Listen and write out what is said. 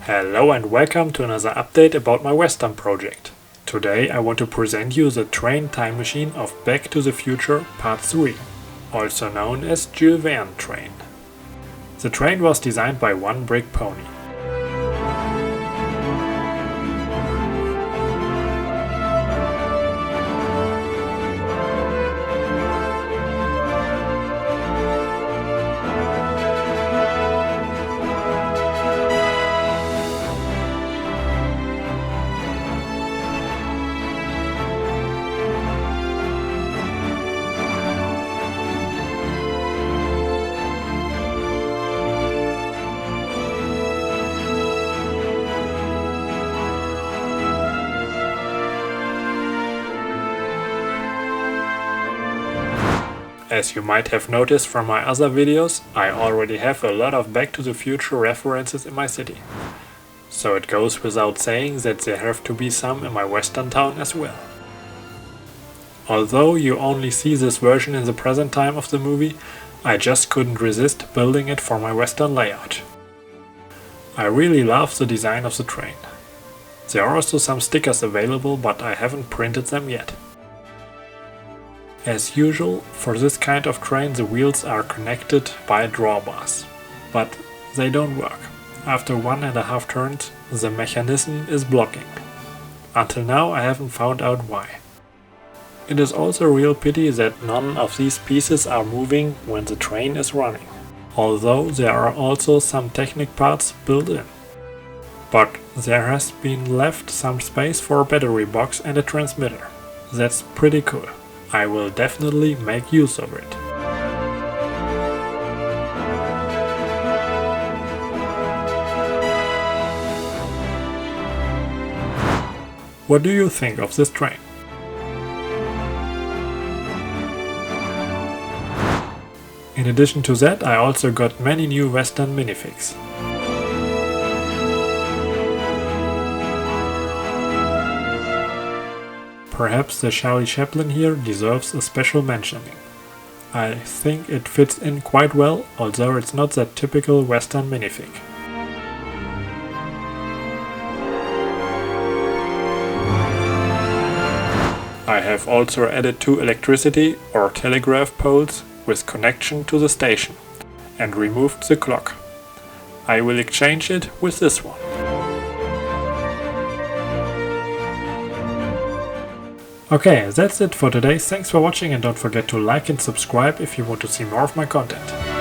Hello and welcome to another update about my Western project. Today I want to present you the train time machine of Back to the Future Part 3, also known as Jules Verne train. The train was designed by OneBrickPony. As you might have noticed from my other videos, I already have a lot of Back to the Future references in my city. So it goes without saying that there have to be some in my Western town as well. Although you only see this version in the present time of the movie, I just couldn't resist building it for my Western layout. I really love the design of the train. There are also some stickers available, but I haven't printed them yet. As usual, for this kind of train the wheels are connected by drawbars, but they don't work. After 1.5 turns, the mechanism is blocking. Until now I haven't found out why. It is also a real pity that none of these pieces are moving when the train is running, although there are also some technic parts built in. But there has been left some space for a battery box and a transmitter. That's pretty cool. I will definitely make use of it. What do you think of this train? In addition to that, I also got many new Western minifigs. Perhaps the Charlie Chaplin here deserves a special mentioning. I think it fits in quite well, although it's not that typical Western minifig. I have also added 2 electricity or telegraph poles with connection to the station and removed the clock. I will exchange it with this one. Okay, that's it for today. Thanks for watching and don't forget to like and subscribe if you want to see more of my content.